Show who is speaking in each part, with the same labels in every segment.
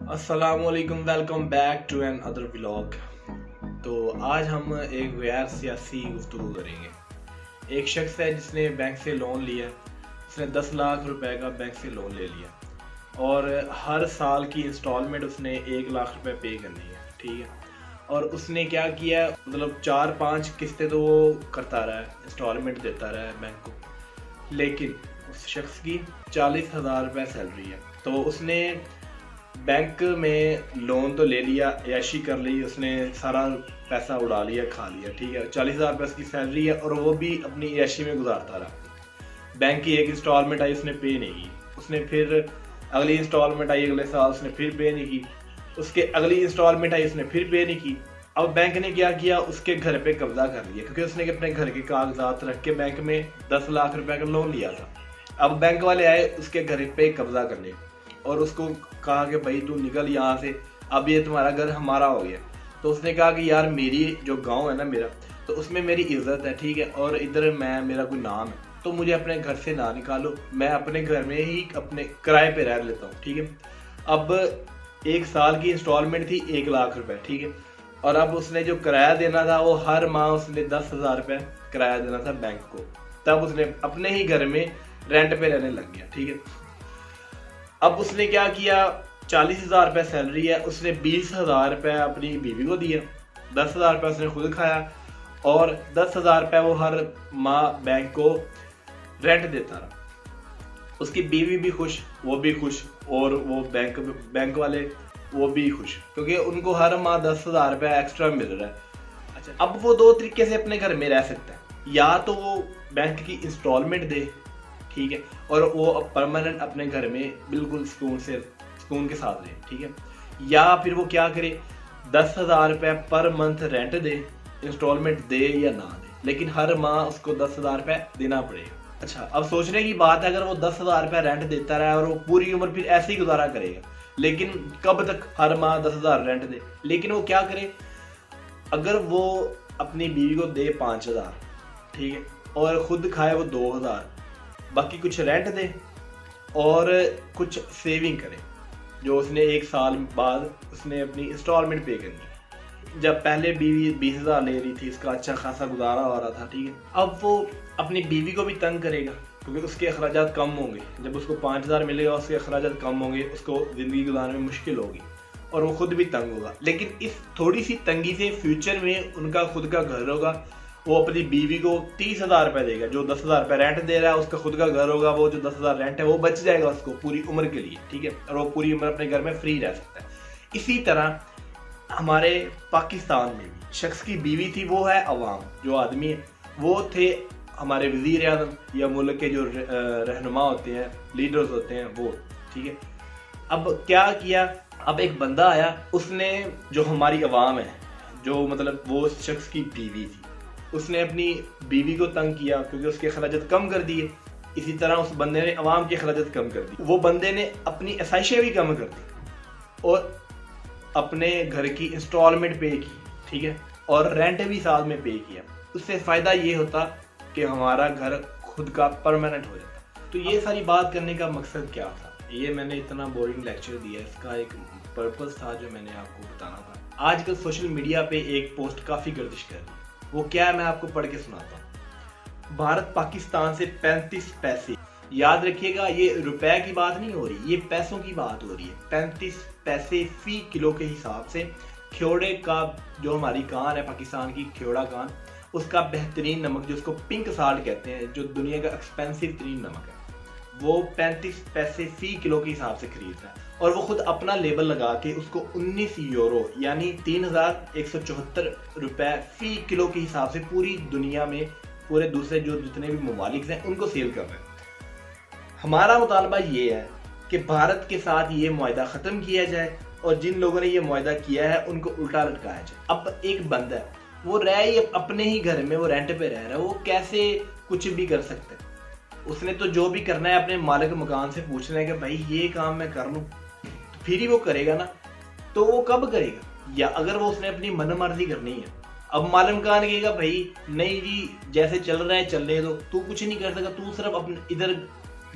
Speaker 1: अस्सलाम वालेकुम, welcome back to another vlog. तो आज हम एक गैर सियासी गुफ्तगू करेंगे। एक शख्स है जिसने बैंक से लोन लिया। उसने 10 लाख रुपए का बैंक से लोन ले लिया और हर साल की इंस्टॉलमेंट उसने 1 लाख रुपए पे करनी है, ठीक है। और उसने क्या किया, मतलब 4-5 किस्तें तो वो करता रहा है, इंस्टॉलमेंट देता रहा है बैंक को। लेकिन उस शख्स की 40,000 रुपये सैलरी है। तो उसने बैंक में लोन तो ले लिया, ऐशी कर ली, उसने सारा पैसा उड़ा लिया, खा लिया, ठीक है। 40,000 रुपये उसकी सैलरी है और वो भी अपनी ऐशी में गुजारता रहा। बैंक की एक इंस्टॉलमेंट आई, उसने पे नहीं की। उसने फिर अगली इंस्टॉलमेंट आई अगले साल, उसने फिर पे नहीं की। उसके अगली इंस्टॉलमेंट आई, उसने फिर पे नहीं की। अब बैंक ने क्या किया, उसके घर पे कब्जा कर लिया, क्योंकि उसने अपने घर के कागजात रख के बैंक में 10 लाख रुपए का लोन लिया था। अब बैंक वाले आए उसके घर पे कब्जा करने और उसको कहा कि भाई तू निकल यहाँ से, अब ये तुम्हारा घर हमारा हो गया। तो उसने कहा कि यार मेरी जो गांव है ना मेरा, तो उसमें मेरी इज्जत है, ठीक है, और इधर मेरा कोई नाम है, तो मुझे अपने घर से ना निकालो, मैं अपने घर में ही अपने किराए पे रह लेता हूँ, ठीक है। अब 1 साल की इंस्टॉलमेंट थी 1 लाख रुपए, ठीक है। और अब उसने जो किराया देना था वो हर माह उसने 10,000 रुपये किराया देना था बैंक को। तब उसने अपने ही घर में रेंट पे रहने लग गया, ठीक है। अब उसने क्या किया, 40,000 रुपये सैलरी है, उसने 20,000 रुपये अपनी बीवी को दिया, 10,000 रुपये उसने खुद खाया और 10,000 रुपये वो हर माह बैंक को रेंट देता रहा। उसकी बीवी भी खुश, वो भी खुश, और वो बैंक वाले वो भी खुश, क्योंकि उनको हर माह 10,000 रुपये एक्स्ट्रा मिल रहा है। अच्छा, अब वो 2 तरीके से अपने घर में रह सकता है। या तो वो बैंक की इंस्टॉलमेंट दे, ठीक है, और वो परमानेंट अपने घर में बिल्कुल सुकून के साथ रहे, ठीक है। या फिर वो क्या करे, 10,000 रुपये पर मंथ रेंट दे, इंस्टॉलमेंट दे या ना दे, लेकिन हर माह उसको 10,000 रुपये देना पड़ेगा। अच्छा, अब सोचने की बात है, अगर वो 10,000 रुपये रेंट देता रहा और वो पूरी उम्र फिर ऐसे ही गुजारा करेगा, लेकिन कब तक हर माह 10,000 रेंट दे। लेकिन वो क्या करे, अगर वो अपनी बीवी को दे 5,000, ठीक है, और खुद खाए वो 2,000, बाकी कुछ रेंट दे और कुछ सेविंग करे, जो उसने 1 साल बाद उसने अपनी इंस्टॉलमेंट पे करनी। जब पहले बीवी 20,000 ले रही थी, इसका अच्छा खासा गुजारा हो रहा था, ठीक है। अब वो अपनी बीवी को भी तंग करेगा, क्योंकि उसके अखराजात कम होंगे। जब उसको 5,000 मिलेगा, उसके अखराजात कम होंगे, उसको ज़िंदगी गुजारने में मुश्किल होगी और वो खुद भी तंग होगा। लेकिन इस थोड़ी सी तंगी से फ्यूचर में उनका खुद का घर होगा, वो अपनी बीवी को 30,000 रुपये देगा। जो 10,000 रुपये रेंट दे रहा है, उसका खुद का घर होगा, वो जो 10,000 रेंट है वो बच जाएगा उसको पूरी उम्र के लिए, ठीक है, और वो पूरी उम्र अपने घर में फ्री रह सकता है। इसी तरह हमारे पाकिस्तान में भी शख्स की बीवी थी, वो है अवाम, जो आदमी है वो थे हमारे वजीर आज़म या मुल्क के जो रहनुमा होते हैं, लीडर्स होते हैं, वो, ठीक है। अब क्या किया, अब एक बंदा आया, उसने जो हमारी अवाम है, जो मतलब वो शख्स की बीवी थी, उसने अपनी बीवी को तंग किया, क्योंकि उसके अखराजात कम कर दिए। इसी तरह उस बंदे ने अवाम के अखराजात कम कर दी। वो बंदे ने अपनी आसाइशें भी कम कर दी और अपने घर की इंस्टॉलमेंट पे की, ठीक है, और रेंट भी साल में पे किया। उससे फ़ायदा ये होता कि हमारा घर खुद का परमानेंट हो जाता। तो ये सारी बात करने का मकसद क्या था, ये मैंने इतना बोरिंग लेक्चर दिया, इसका एक पर्पज़ था जो मैंने आपको बताना था। आजकल सोशल मीडिया पे एक पोस्ट काफ़ी गर्दिश कर रही है, वो क्या है मैं आपको पढ़ के सुनाता हूँ। भारत पाकिस्तान से 35 पैसे, याद रखिएगा ये रुपए की बात नहीं हो रही, ये पैसों की बात हो रही है। 35 पैसे फी किलो के हिसाब से ख्योड़े का, जो हमारी कान है पाकिस्तान की ख्योड़ा कान, उसका बेहतरीन नमक, जो उसको पिंक साल्ट कहते हैं, जो दुनिया का एक्सपेंसिव तरीन नमक है, वो 35 पैसे फी किलो के हिसाब से खरीदता है। और वो खुद अपना लेबल लगा के उसको 19 यूरो यानी 3,174 रुपए फी किलो के हिसाब से पूरी दुनिया में, पूरे दूसरे जो जितने भी ममालिक हैं, उनको सेल कर रहे हैं। हमारा मुतालबा ये है कि भारत के साथ ये मुआहदा ख़त्म किया जाए और जिन लोगों ने ये मुआहदा किया है उनको उल्टा लटकाया जाए। अब एक बंदा है, वो रह ही अपने ही घर में, वो रेंट पे रह रहा है, वो कैसे कुछ भी कर सकता है। उसने तो जो भी करना है अपने मालिक मकान से पूछना है कि भाई ये काम मैं कर लूँ, तो फिर ही वो करेगा ना। तो वो कब करेगा, या अगर वो उसने अपनी मन मर्जी करनी है, अब मालिक मकान कहेगा भाई नहीं जी जैसे चल रहा है चलने दो, तू कुछ नहीं कर सकता, तू सिर्फ अपने इधर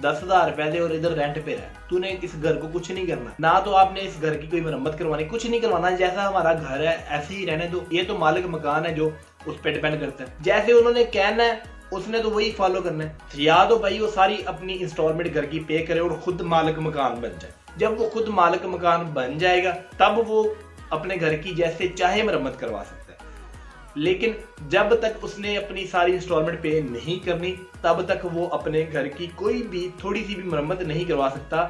Speaker 1: 10,000 रुपए दे और इधर रेंट पे रह, तूने इस घर को कुछ नहीं करना, ना तो आपने इस घर की कोई मरम्मत करवानी, कुछ नहीं करवाना, जैसा हमारा घर है ऐसे ही रहने दो, ये तो मालिक मकान है जो उस पे डिपेंड करता है, जैसे उन्होंने कहना है उसने तो वही फॉलो करना है। या तो भाई वो सारी अपनी इंस्टॉलमेंट घर की पे करे और खुद मालिक मकान बन जाए। जब वो खुद मालिक मकान बन जाएगा तब वो अपने घर की जैसे चाहे मरम्मत करवा सकता है, लेकिन जब तक उसने अपनी सारी इंस्टॉलमेंट पे नहीं करनी तब तक वो अपने घर की कोई भी थोड़ी सी भी मरम्मत नहीं करवा सकता।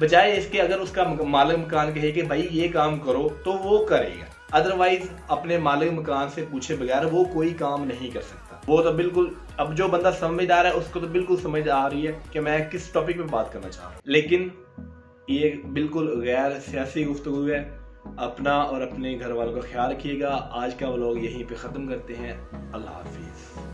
Speaker 1: बजाय इसके अगर उसका मालिक मकान कहे कि भाई ये काम करो तो वो करेगा, अदरवाइज अपने मालिक मकान से पूछे बगैर वो कोई काम नहीं कर सकता। वो तो बिल्कुल, अब जो बंदा समझदार है उसको तो बिल्कुल समझ आ रही है कि मैं किस टॉपिक पे बात करना चाह रहा हूँ, लेकिन ये बिल्कुल गैर सियासी गुफ्तगू है। अपना और अपने घर वालों का ख्याल रखिएगा। आज का व्लॉग यहीं पे ख़त्म करते हैं। अल्लाह हाफिज़।